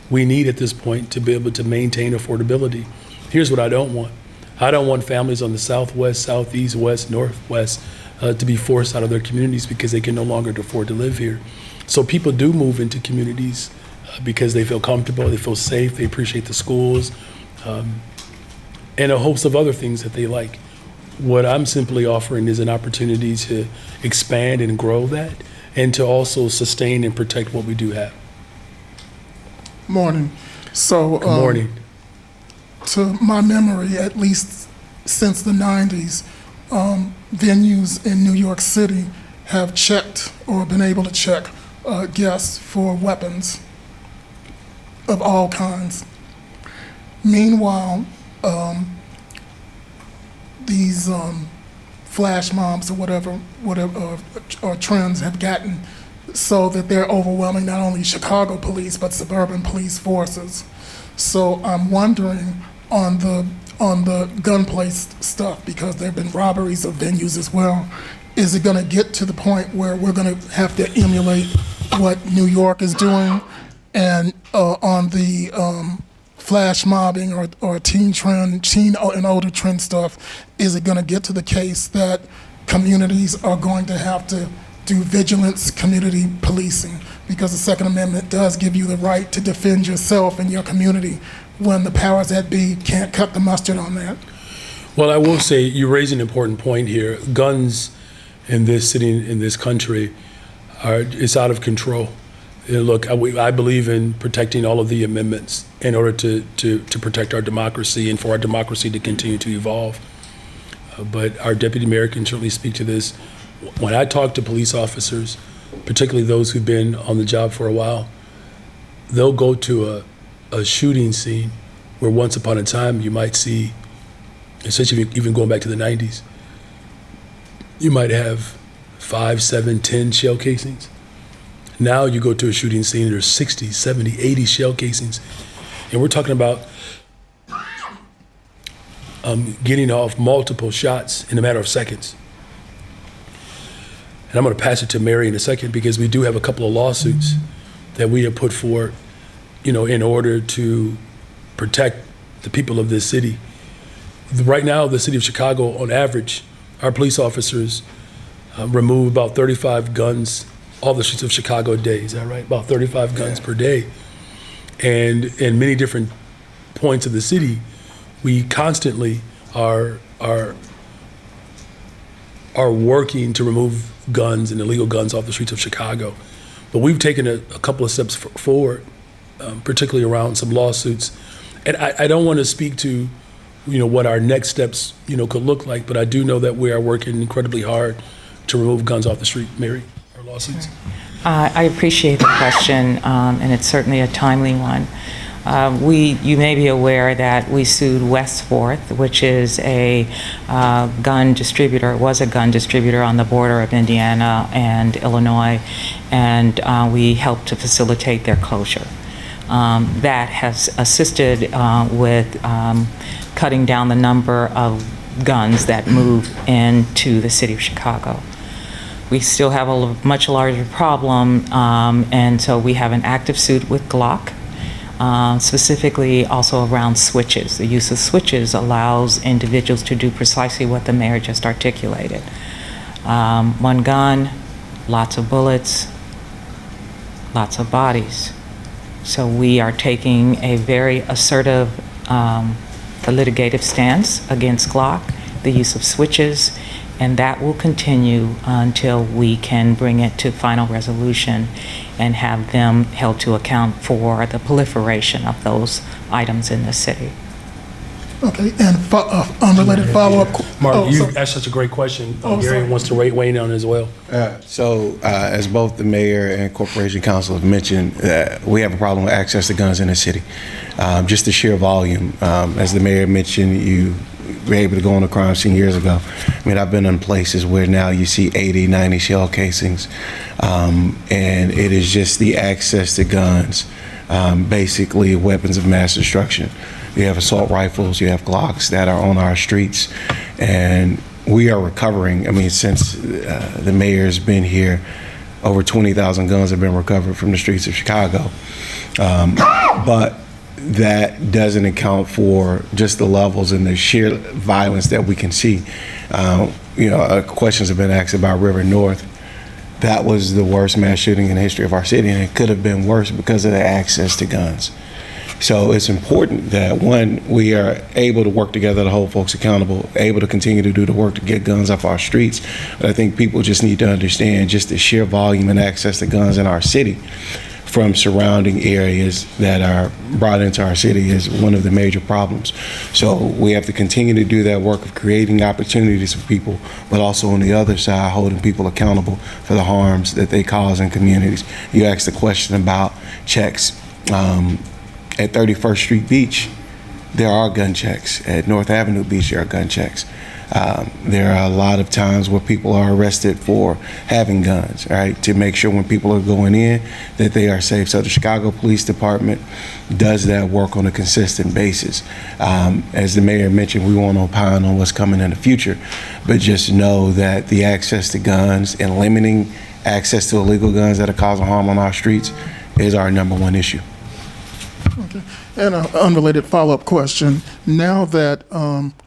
Speaker 1: we need at this point to be able to maintain affordability. Here's what I don't want. I don't want families on the southwest, southeast, west, northwest to be forced out of their communities because they can no longer afford to live here. So people do move into communities because they feel comfortable, they feel safe, they appreciate the schools, and a host of other things that they like. What I'm simply offering is an opportunity to expand and grow that, and to also sustain and protect what we do have.
Speaker 16: Morning. So,
Speaker 1: Good morning.
Speaker 16: To my memory, at least since the 90s, venues in New York City have checked or been able to check guests for weapons of all kinds. Meanwhile, these flash mobs or whatever trends have gotten so that they're overwhelming not only Chicago police but suburban police forces. So I'm wondering on the gunplay stuff, because there have been robberies of venues as well. Is it going to get to the point where we're going to have to emulate what New York is doing? And on the flash mobbing or teen and older trend stuff, is it going to get to the case that communities are going to have to do vigilance community policing? Because the Second Amendment does give you the right to defend yourself and your community when the powers that be can't cut the mustard on that.
Speaker 1: Well, I will say you raise an important point here. Guns in this city, in this country, it's out of control. Look, I believe in protecting all of the amendments in order to protect our democracy and for our democracy to continue to evolve. But our deputy mayor can certainly speak to this. When I talk to police officers, particularly those who've been on the job for a while, they'll go to a shooting scene where once upon a time you might see, essentially even going back to the 90s, you might have 5, 7, 10 shell casings. Now you go to a shooting scene and there's 60, 70, 80 shell casings. And we're talking about getting off multiple shots in a matter of seconds. And I'm going to pass it to Mary in a second because we do have a couple of lawsuits that we have put forward, in order to protect the people of this city. Right now, the city of Chicago, on average, our police officers remove about 35 guns off the streets of Chicago a day. Is that right? About 35 guns per day. And in many different points of the city, we constantly are working to remove guns and illegal guns off the streets of Chicago. But we've taken a couple of steps forward, particularly around some lawsuits And I don't want to speak to, what our next steps, could look like, but I do know that we are working incredibly hard to remove guns off the street, Mary, or lawsuits.
Speaker 9: I appreciate the question, and it's certainly a timely one. You may be aware that we sued Westforth, which is a gun distributor, was a gun distributor on the border of Indiana and Illinois, and we helped to facilitate their closure. That has assisted with cutting down the number of guns that move into the city of Chicago. We still have a much larger problem, and so we have an active suit with Glock, specifically also around switches. The use of switches allows individuals to do precisely what the mayor just articulated. One gun, lots of bullets, lots of bodies. So we are taking a very assertive litigative stance against Glock, the use of switches, and that will continue until we can bring it to final resolution and have them held to account for the proliferation of those items in the city.
Speaker 16: Okay, and unrelated follow-up.
Speaker 1: Mark, you asked such a great question. Gary wants to weigh in on it as well.
Speaker 7: As both the mayor and corporation council have mentioned, we have a problem with access to guns in the city. Just the sheer volume. As the mayor mentioned, you were able to go on a crime scene years ago. I mean, I've been in places where now you see 80, 90 shell casings, and it is just the access to guns, basically weapons of mass destruction. You have assault rifles, you have Glocks that are on our streets, and we are recovering. I mean, since the mayor's been here, over 20,000 guns have been recovered from the streets of Chicago. But that doesn't account for just the levels and the sheer violence that we can see. Questions have been asked about River North. That was the worst mass shooting in the history of our city, and it could have been worse because of the access to guns. So it's important that, one, we are able to work together to hold folks accountable, able to continue to do the work to get guns off our streets. But I think people just need to understand just the sheer volume and access to guns in our city from surrounding areas that are brought into our city is one of the major problems. So we have to continue to do that work of creating opportunities for people, but also on the other side, holding people accountable for the harms that they cause in communities. You asked the question about checks. At 31st Street Beach, there are gun checks. At North Avenue Beach, there are gun checks. There are a lot of times where people are arrested for having guns, right? To make sure when people are going in that they are safe. So the Chicago Police Department does that work on a consistent basis. As the mayor mentioned, we won't opine on what's coming in the future, but just know that the access to guns and limiting access to illegal guns that are causing harm on our streets is our #1 issue.
Speaker 16: Okay. And an unrelated follow-up question. Now that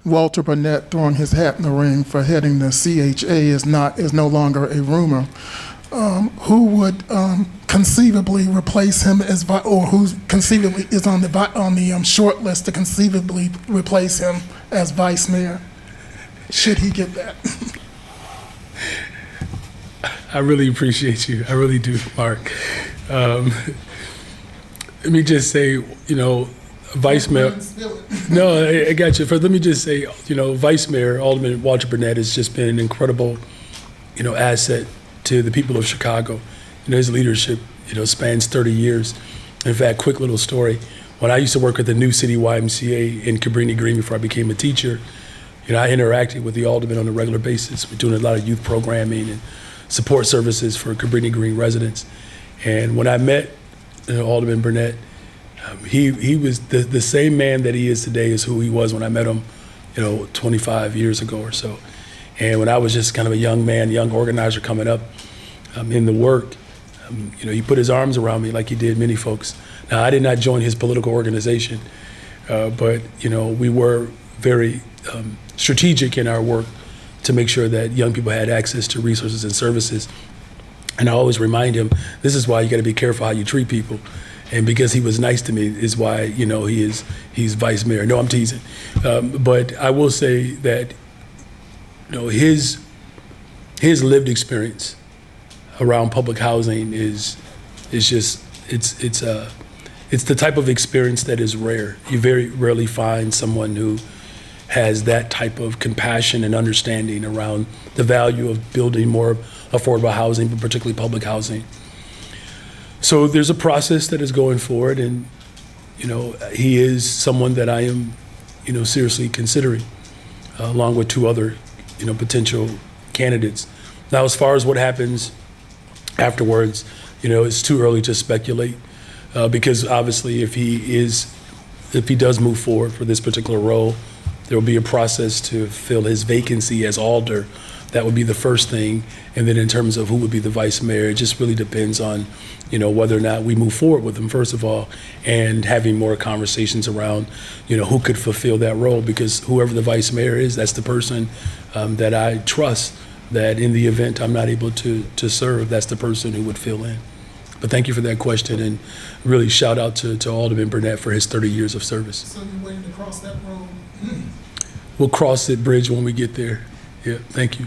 Speaker 16: Walter Burnett throwing his hat in the ring for heading the CHA is no longer a rumor, who would conceivably replace him or who conceivably is on the short list to conceivably replace him as vice mayor? Should he get that?
Speaker 1: I really appreciate you. I really do, Mark. Let me just say, Vice Mayor. No, I got you. Let me just say, Vice Mayor Alderman Walter Burnett has just been an incredible, asset to the people of Chicago. His leadership, spans 30 years. In fact, quick little story. When I used to work at the New City YMCA in Cabrini Green before I became a teacher, I interacted with the alderman on a regular basis. We're doing a lot of youth programming and support services for Cabrini Green residents. And when I met Alderman Burnett, he was the same man that he is today as who he was when I met him, 25 years ago or so. And when I was just kind of a young man, young organizer coming up in the work, he put his arms around me like he did many folks. Now, I did not join his political organization, but we were very strategic in our work to make sure that young people had access to resources and services. And I always remind him, this is why you got to be careful how you treat people. And because he was nice to me is why, he's vice mayor. No, I'm teasing. But I will say that, his lived experience around public housing is just, it's the type of experience that is rare. You very rarely find someone who has that type of compassion and understanding around the value of building more affordable housing, but particularly public housing. So there's a process that is going forward, and he is someone that I am, seriously considering, along with two other, potential candidates. Now, as far as what happens afterwards, it's too early to speculate, because obviously, if he does move forward for this particular role, there will be a process to fill his vacancy as alder. That would be the first thing. And then in terms of who would be the vice mayor, it just really depends on, whether or not we move forward with him, first of all, and having more conversations around, who could fulfill that role. Because whoever the vice mayor is, that's the person that I trust that in the event I'm not able to serve, that's the person who would fill in. But thank you for that question, and really shout out to Alderman Burnett for his 30 years of service.
Speaker 16: So you're waiting to cross that road?
Speaker 1: We'll cross that bridge when we get there. Yeah, thank you.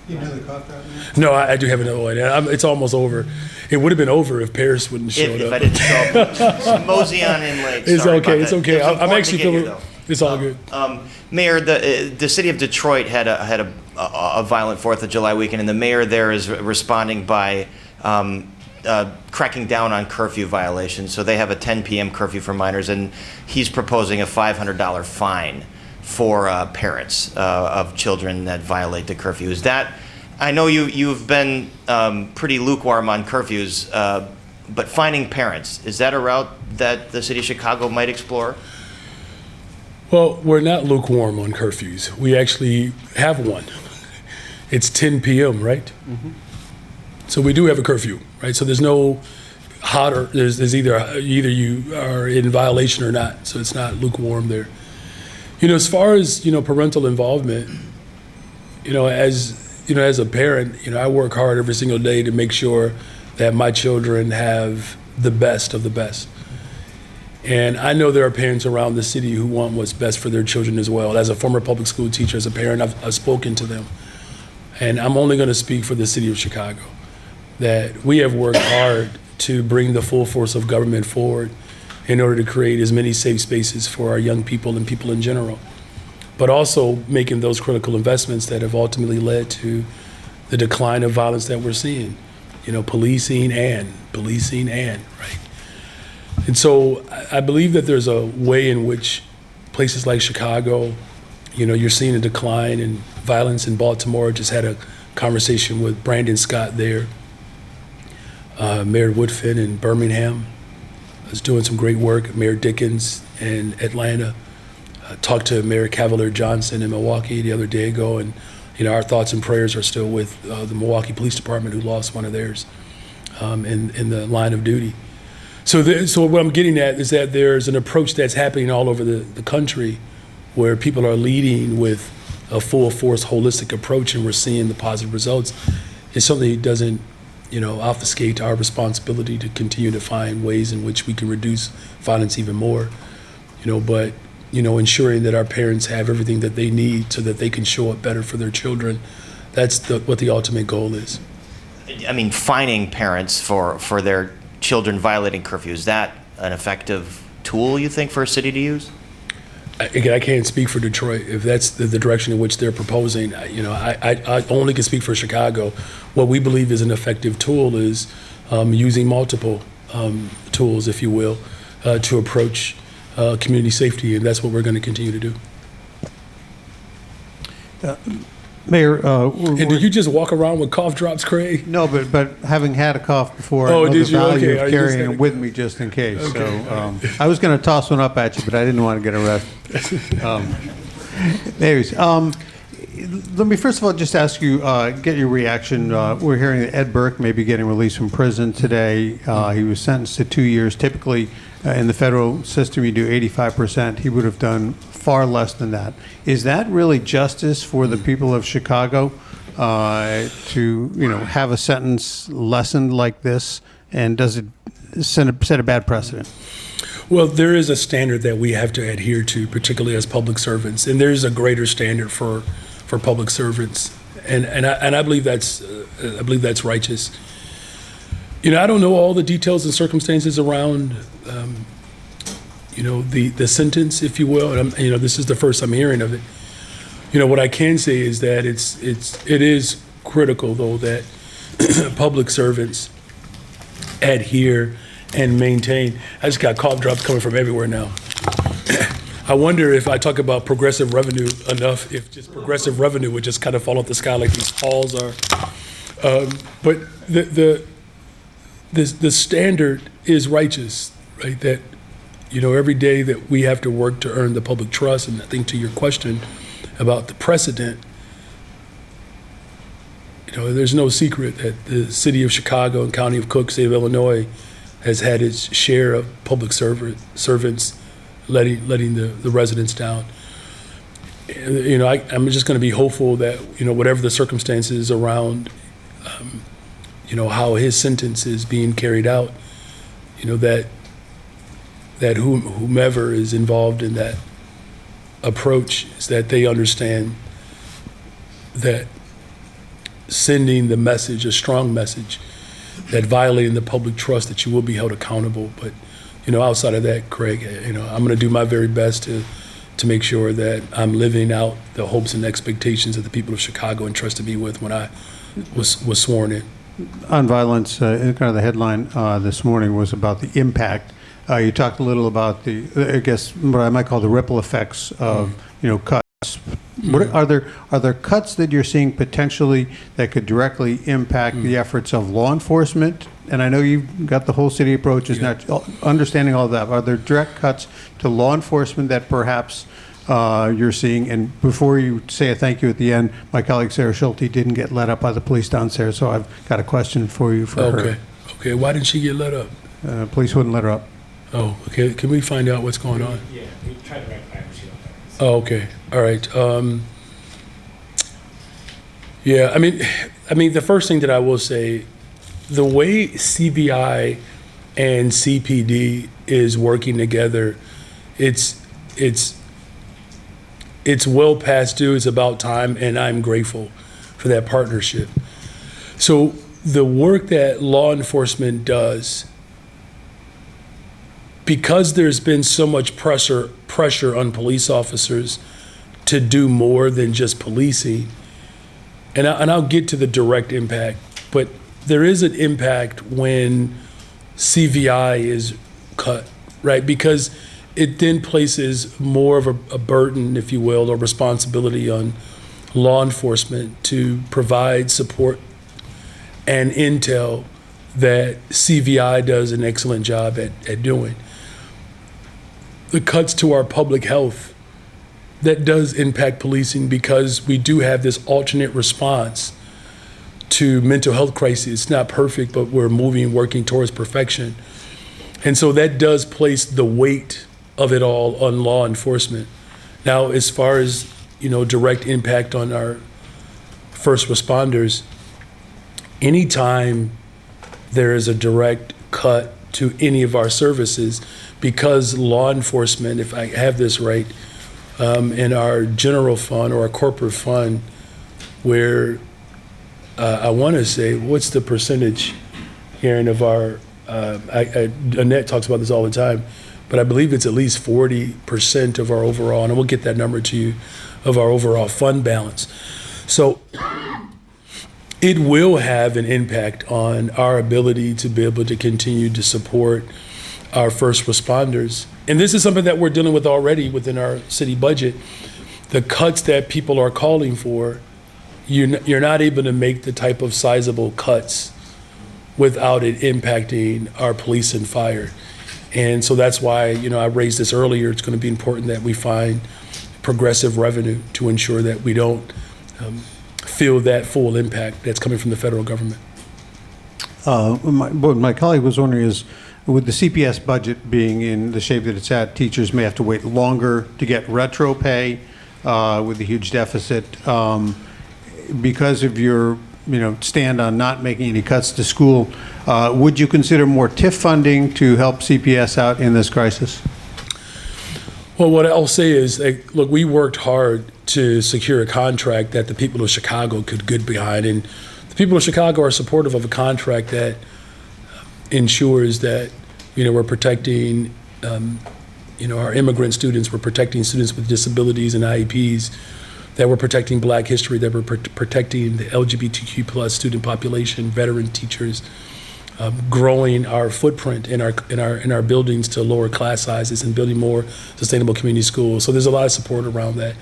Speaker 7: You know the cough drop now?
Speaker 1: No, I do have another one. It's almost over. It would have been over if Paris wouldn't show up.
Speaker 17: If I didn't show up. Mosey on in late.
Speaker 1: It's
Speaker 17: Sorry
Speaker 1: okay.
Speaker 17: about
Speaker 1: It's
Speaker 17: that.
Speaker 1: okay.
Speaker 17: It was
Speaker 1: I'm
Speaker 17: important
Speaker 1: actually
Speaker 17: to get here,
Speaker 1: feeling.
Speaker 17: though.
Speaker 1: It's all good.
Speaker 17: Mayor, the city of Detroit had a violent 4th of July weekend, and the mayor there is responding by cracking down on curfew violations. So they have a 10 p.m. curfew for minors, and he's proposing a $500 fine for parents of children that violate the curfew. Is that? I know you've been pretty lukewarm on curfews, but fining parents, is that a route that the city of Chicago might explore?
Speaker 1: Well, we're not lukewarm on curfews. We actually have one. It's 10 p.m., right? Mm-hmm. So we do have a curfew, right? So there's no hotter. There's either you are in violation or not. So it's not lukewarm there. As far as parental involvement, as a parent, I work hard every single day to make sure that my children have the best of the best. And I know there are parents around the city who want what's best for their children as well. As a former public school teacher, as a parent, I've spoken to them. And I'm only going to speak for the city of Chicago, that we have worked hard to bring the full force of government forward in order to create as many safe spaces for our young people and people in general, but also making those critical investments that have ultimately led to the decline of violence that we're seeing, policing and, right? And so I believe that there's a way in which places like Chicago, you're seeing a decline in violence in Baltimore. Just had a conversation with Brandon Scott there, Mayor Woodfin in Birmingham is doing some great work, Mayor Dickens in Atlanta. Talked to Mayor Cavalier Johnson in Milwaukee the other day ago, and our thoughts and prayers are still with the Milwaukee Police Department, who lost one of theirs in the line of duty. So what I'm getting at is that there's an approach that's happening all over the country where people are leading with a full force holistic approach, and we're seeing the positive results. It certainly doesn't obfuscate our responsibility to continue to find ways in which we can reduce violence even more, but ensuring that our parents have everything that they need so that they can show up better for their children. That's what the ultimate goal is.
Speaker 17: I mean, fining parents for their children violating curfew, is that an effective tool, you think, for a city to use?
Speaker 1: Again, I can't speak for Detroit. If that's the direction in which they're proposing, I only can speak for Chicago. What we believe is an effective tool is using multiple tools, if you will, to approach community safety, and that's what we're going to continue to do.
Speaker 18: Mayor,
Speaker 1: and did you just walk around with cough drops, Craig?
Speaker 18: No, but having had a cough before, I know
Speaker 1: did
Speaker 18: the
Speaker 1: you?
Speaker 18: value
Speaker 1: Okay.
Speaker 18: of carrying it with me just in case.
Speaker 1: Okay.
Speaker 18: So I was going to toss one up at you, but I didn't want to get arrested. Anyways, let me first of all just ask you, get your reaction. We're hearing that Ed Burke may be getting released from prison today. He was sentenced to 2 years. Typically, in the federal system, you do 85%. He would have done far less than that. Is that really justice for the people of Chicago to have a sentence lessened like this? And does it set a bad precedent?
Speaker 1: Well, there is a standard that we have to adhere to, particularly as public servants, and there's a greater standard for public servants, and I believe that's righteous. I don't know all the details and circumstances around the sentence, if you will. And this is the first I'm hearing of it. What I can say is that it is critical, though, that public servants adhere and maintain. I just got cough drops coming from everywhere now. I wonder if I talk about progressive revenue enough, if just progressive revenue would just kind of fall off the sky like these halls are. But the standard is righteous, right? That, every day that we have to work to earn the public trust. And I think to your question about the precedent, there's no secret that the city of Chicago and county of Cook, state of Illinois, has had its share of public servants letting the residents down. I'm just going to be hopeful that, whatever the circumstances around, how his sentence is being carried out, that whomever is involved in that approach is that they understand that sending the message, a strong message, that violating the public trust, that you will be held accountable. But, outside of that, Craig, I'm going to do my very best to make sure that I'm living out the hopes and expectations that the people of Chicago entrusted me with when I was sworn in.
Speaker 18: On violence, kind of the headline this morning was about the impact. You talked a little about I guess, what I might call the ripple effects of, cuts. Are there cuts that you're seeing potentially that could directly impact the efforts of law enforcement? And I know you've got the whole city approach, is not understanding all of that. Are there direct cuts to law enforcement that perhaps you're seeing? And before you say a thank you at the end, my colleague Sarah Schulte didn't get let up by the police downstairs, so I've got a question for you for her.
Speaker 1: Okay. Why didn't she get let up?
Speaker 18: Police wouldn't let her up.
Speaker 1: Oh, okay. Can we find out what's going on?
Speaker 2: Yeah, we tried to rectify it, but she don't.
Speaker 1: Oh, okay. All right. Yeah, I mean, the first thing that I will say, the way CBI and CPD is working together, it's well past due. It's about time, and I'm grateful for that partnership. So the work that law enforcement does, because there's been so much pressure on police officers to do more than just policing, and I'll get to the direct impact, but there is an impact when CVI is cut, right? Because it then places more of a burden, if you will, or responsibility on law enforcement to provide support and intel that CVI does an excellent job at doing. The cuts to our public health, that does impact policing because we do have this alternate response to mental health crises. It's not perfect, but we're working towards perfection. And so that does place the weight of it all on law enforcement. Now, as far as, direct impact on our first responders, anytime there is a direct cut to any of our services, because law enforcement, if I have this right, in our general fund or our corporate fund, where I want to say, what's the percentage, Karen, of our, Annette talks about this all the time, but I believe it's at least 40% of our overall, and we'll get that number to you, of our overall fund balance. So it will have an impact on our ability to be able to continue to support our first responders. And this is something that we're dealing with already within our city budget. The cuts that people are calling for, you're not able to make the type of sizable cuts without it impacting our police and fire. And so that's why, I raised this earlier, it's going to be important that we find progressive revenue to ensure that we don't feel that full impact that's coming from the federal government.
Speaker 18: What my colleague was wondering is, with the CPS budget being in the shape that it's at, teachers may have to wait longer to get retro pay with the huge deficit. Because of your stand on not making any cuts to school, would you consider more TIF funding to help CPS out in this crisis?
Speaker 1: Well, what I'll say is, look, we worked hard to secure a contract that the people of Chicago could get behind. And the people of Chicago are supportive of a contract that ensures that we're protecting our immigrant students, we're protecting students with disabilities and IEPs, that we're protecting Black history, that we're protecting the LGBTQ plus student population, veteran teachers, growing our footprint in our buildings to lower class sizes and building more sustainable community schools. So there's a lot of support around that.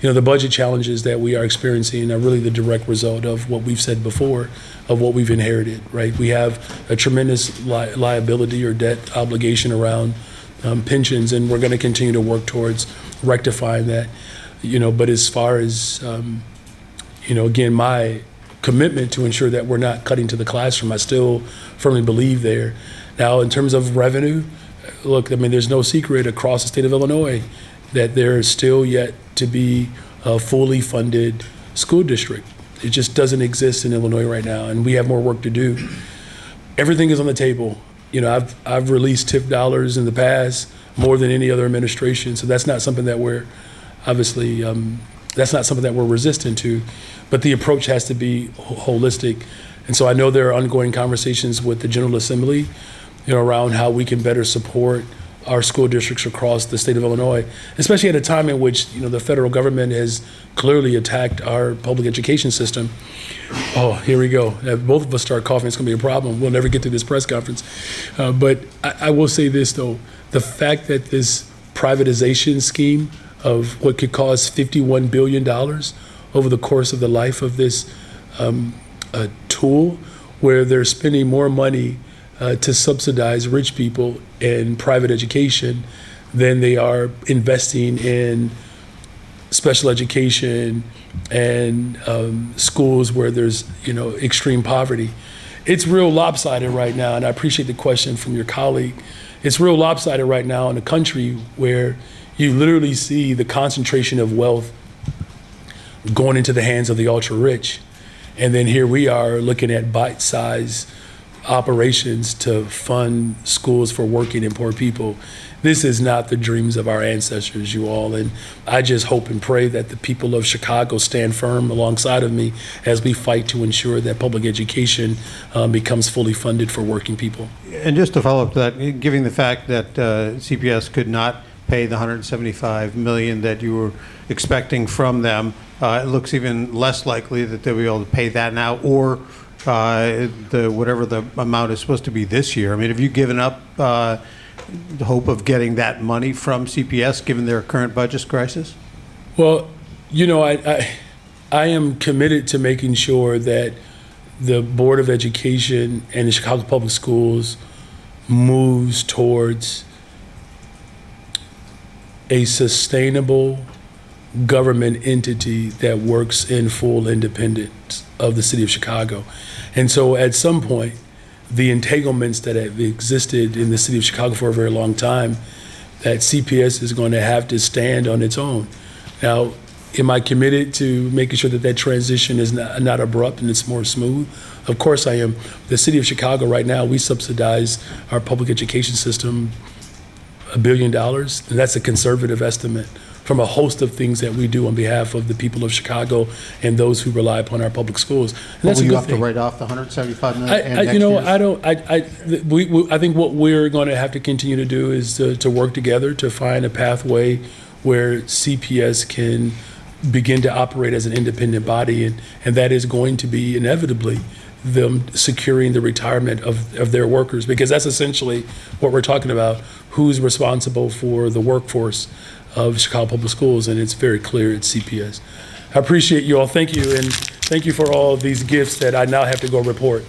Speaker 1: The budget challenges that we are experiencing are really the direct result of what we've said before, of what we've inherited, right? We have a tremendous liability or debt obligation around pensions, and we're going to continue to work towards rectifying that. But as far as, again, my commitment to ensure that we're not cutting to the classroom, I still firmly believe there. Now, in terms of revenue, look, there's no secret across the state of Illinois that there is still yet to be a fully funded school district. It just doesn't exist in Illinois right now, and we have more work to do. Everything is on the table. I've released TIP dollars in the past more than any other administration, so that's not something that we're obviously that's not something that we're resistant to, but the approach has to be holistic. And so I know there are ongoing conversations with the General Assembly, around how we can better support our school districts across the state of Illinois, especially at a time in which the federal government has clearly attacked our public education system. Oh, here we go. If both of us start coughing, it's going to be a problem. We'll never get through this press conference. But I will say this, though. The fact that this privatization scheme of what could cost $51 billion over the course of the life of this tool, where they're spending more money to subsidize rich people in private education than they are investing in special education and schools where there's extreme poverty. It's real lopsided right now, and I appreciate the question from your colleague. It's real lopsided right now in a country where you literally see the concentration of wealth going into the hands of the ultra rich, and then here we are looking at bite-sized operations to fund schools for working and poor people. This is not the dreams of our ancestors, you all, and I just hope and pray that the people of Chicago stand firm alongside of me as we fight to ensure that public education becomes fully funded for working people.
Speaker 18: And just to follow up to that, given the fact that CPS could not pay the $175 million that you were expecting from them, it looks even less likely that they'll be able to pay that now, or whatever the amount is supposed to be this year. Have you given up the hope of getting that money from CPS given their current budget crisis?
Speaker 1: Well, I am committed to making sure that the Board of Education and the Chicago Public Schools moves towards a sustainable government entity that works in full independence of the city of Chicago. And so at some point, the entanglements that have existed in the city of Chicago for a very long time, that CPS is going to have to stand on its own. Now, am I committed to making sure that that transition is not abrupt and it's more smooth? Of course I am. The city of Chicago right now, we subsidize our public education system $1 billion, and that's a conservative estimate from a host of things that we do on behalf of the people of Chicago and those who rely upon our public schools. And that's
Speaker 3: Will
Speaker 1: a
Speaker 3: you
Speaker 1: good
Speaker 3: have
Speaker 1: thing.
Speaker 3: to write off the $175 million?
Speaker 1: I think what we're going to have to continue to do is to work together to find a pathway where CPS can begin to operate as an independent body, and that is going to be inevitably them securing the retirement of their workers, because that's essentially what we're talking about. Who's responsible for the workforce of Chicago Public Schools, and it's very clear it's CPS. I appreciate you all. Thank you, and thank you for all of these gifts that I now have to go report.